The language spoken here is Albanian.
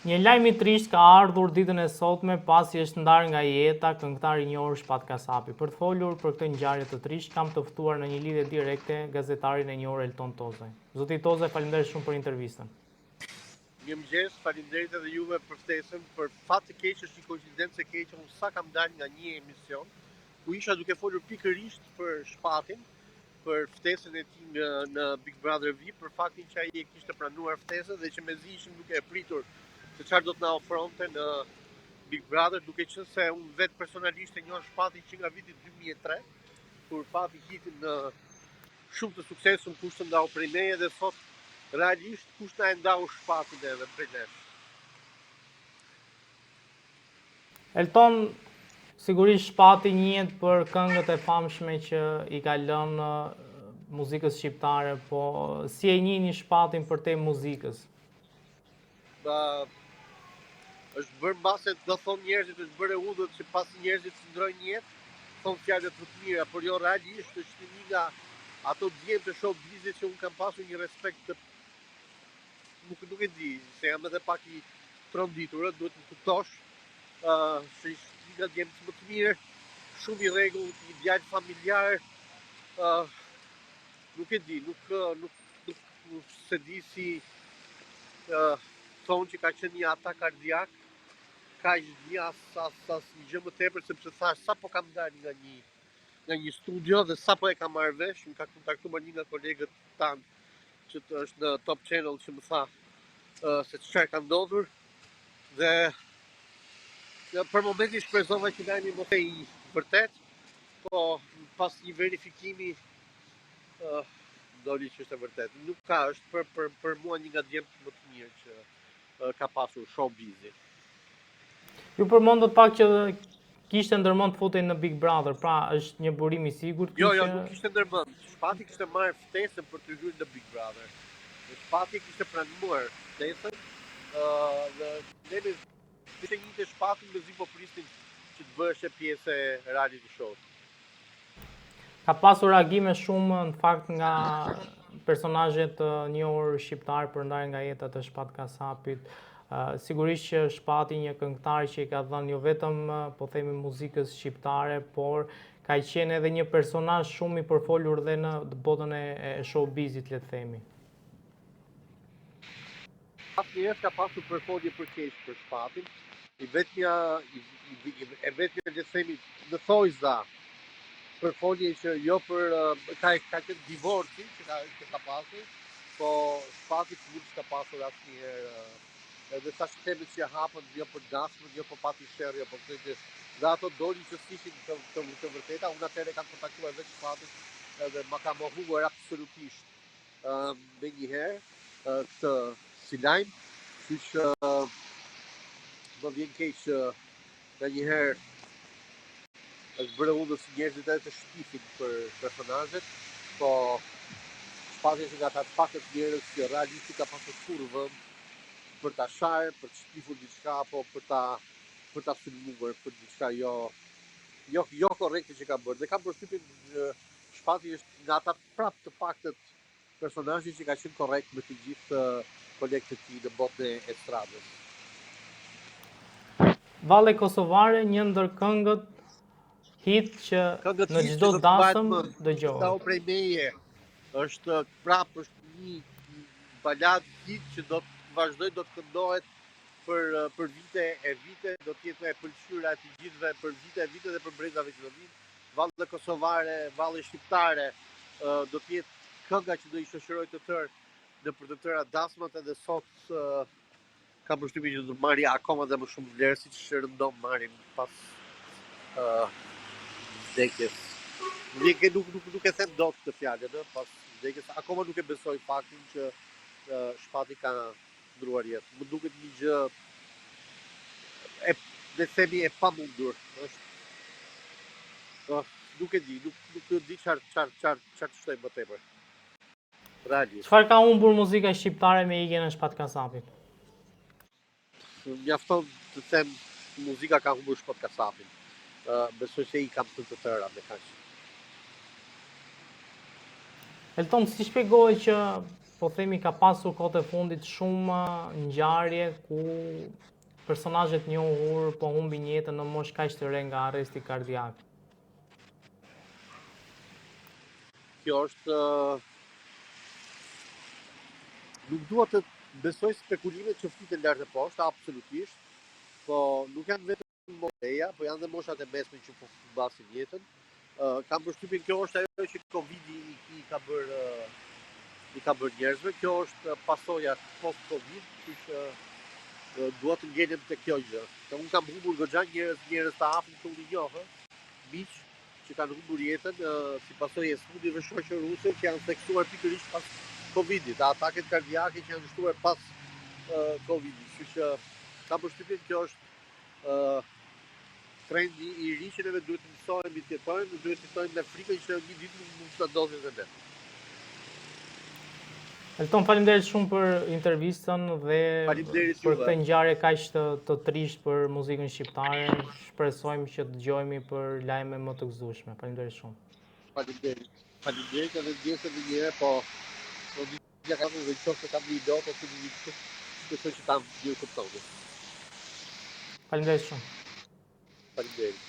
Një lajm I trisht ka ardhur ditën e sotme pasi është ndarë nga jeta këngëtari I njohur Shpat Kasapi. Për të folur për këtë ngjarje të trisht, kam të ftuar në një lidhje direkte gazetarin e njohur Elton Tozaj. Zoti Tozaj, faleminderit shumë për intervistën. Mirëmëngjes, faleminderit edhe juve për ftesën. Për fat të keq është një koincidencë e keqe, unë sa kam dalë nga një emision ku isha duke folur pikërisht për Shpatin, për ftesën e tij në Big Brother VIP, për faktin që ai e kishte pranuar ftesën dhe që mezi ishim duke e pritur se çfarë do të na ofronte në Big Brother, duke qenë se unë vetë personalisht e njoh Shpatin që nga viti 2003, kur pati hitin në shumë të suksesshëm kush të ndau prej meje dhe sot realisht kush na e ndau Shpatin edhe prej nesh. Elton, sigurisht Shpati njihet për këngët e famshme që I ka lënë muzikës shqiptare, po si e njihni Shpatin për te muzikës? Është bërë mbase do thonë njerëzit, është bërë udhët që pasi njerëzit si ndrojnë jetë, thonë fjalët më të mira, por jo realisht është një nga ato djemë të showbizit që unë kam pasur një respekt të nuk e di, se jam edhe pak I tronditur, duhet të kuptosh, se është një nga djemët më të mirë, shumë I rregullt, I djalë familjar, nuk e di, nuk se di si thonë që ka qenë një atak kardiak, ka një as një gjë më tepër, sepse thash sa po kam dalë nga një studio dhe sa po e kam marrë vesh, më ka kontaktuar një nga kolegët tanë që është në Top Channel që më tha se çfarë ka ndodhur dhe për momentin shpresova që lajmi mos e I vërtet, po pas një verifikimi doli që është e vërtet. Nuk ka, është për mua një nga djemët më të mirë që ka pasur showbizi. Ju përmendët pak që kishte ndërmend të futej në Big Brother, pra është një burim I sigurt? Jo, nuk kishte ndërmend. Shpati kishte marrë ftesën për të hyrë në Big Brother. Shpati kishte pranuar ftesën dhe ne ishte një të Shpatin mezi po prisnin që të bëheshe pjesë e reality show. Ka pasur reagime shumë në fakt nga personazhet të njohur shqiptar për ndarjen nga jeta të Shpat Kasapit. Sigurisht që Shpati një këngëtar që I ka dhënë jo vetëm po themi muzikës shqiptare, por ka qenë edhe një personazh shumë I përfolur dhe në botën e showbizit, le të themi. Asnjëherë ka pasur përfolje për keq për Shpatin. I vetmja le të themi në thojza përfolje që jo për ka qenë divorci që ka pasur, po Shpati nuk ka pasur asnjëherë edhe sa shkemit që hapën jo për dasmën, jo për pati sherrje, po këtë dhe ato doli që s'ishin të vërteta, unë atëherë kam kontaktuar vetë Shpatin edhe ma ka mohuar absolutisht me njëherë këtë si lajm, që më vjen keq që nga njëherë është bërë undës njerëzit edhe të shtifin për personazhet, po Shpati është nga ata të pakët njerëz që realisht ka pasur kurrë vend për ta sharë, për të shtifur diçka, apo për ta sulmuar për diçka jo korrekte që ka bërë. Dhe kam përshtypjen Shpati është nga ata prapë të paktët personazhe që ka qenë korrekt me të gjithë kolegët e tij në botën e estradës. Valle Kosovare, një ndër këngët hit që në çdo dasëm dëgjohet. Ndau prej meje është prapë është një balad hit që do të vazhdoj, do të këndohet për vite e vite, do të jetë e pëlqyera e të gjithëve për vite e vite dhe për brezave që do vinë. Valle Kosovare, valle shqiptare, do të jetë kënga që do I shoqërojë të tërë në për të tëra dasmat, edhe sot kam përshtypjen që do të marrë akoma dhe më shumë vlerë, siç rëndom marrin pas vdekjes. Nuk e them dot këtë fjalë, pas vdekjes, akoma nuk e besoj faktin që Shpati ka ndruar jetë. Më duket një gjë le të themi e pamundur. Nuk e di, nuk di çfarë të shtoj më tepër. Realisht. Çfarë ka humbur muzika shqiptare me ikjen e Shpat Kasapit? Mjafton të them muzika ka humbur Shpat Kasapin. Besoj se I kam të tëra me kaq. Elton, si shpjegohet që po themi ka pasur kohët e fundit shumë ngjarje ku personazhet njohur po humbin jetën në moshë kaq të re nga arresti kardiak. Kjo është nuk dua të besoj spekulimet që flitet lart e poshtë, absolutisht, po nuk janë vetëm mosha, po janë dhe moshat e mesme që po mbasin jetën. Kam përshtypjen kjo është ajo që Covidi i ka bërë njerëzve, kjo është pasoja post-Covid, kështu që dua të ngjenem te kjo gjë. Unë kam humbur goxha njerëz të afërt që unë i njoh, miq që kanë humbur jetën si pasojë e studjeve shoqëruse që janë theksuar pikërisht pas Covidit, ataket kardiake që janë shtuar pas Covidit. Kështu që kam përshtypjen kjo është trendi i ri që neve duhet të mësojmë të jetojmë, duhet të jetojmë me frikën që një ditë mund të ndodhi edhe ne. Elton, faleminderit shumë për intervistën dhe Faleminderit për juve. këtë ngjarje kaq të trisht për muzikën shqiptare. Shpresojmë që të dëgjojmë për lajme më të gëzueshme. Faleminderit shumë. Faleminderit edhe ndjesem një herë, po një ka dhe qoftë kam një lot ose një ditë, besoj që ta ndjej kuptonin. Faleminderit shumë. Faleminderit.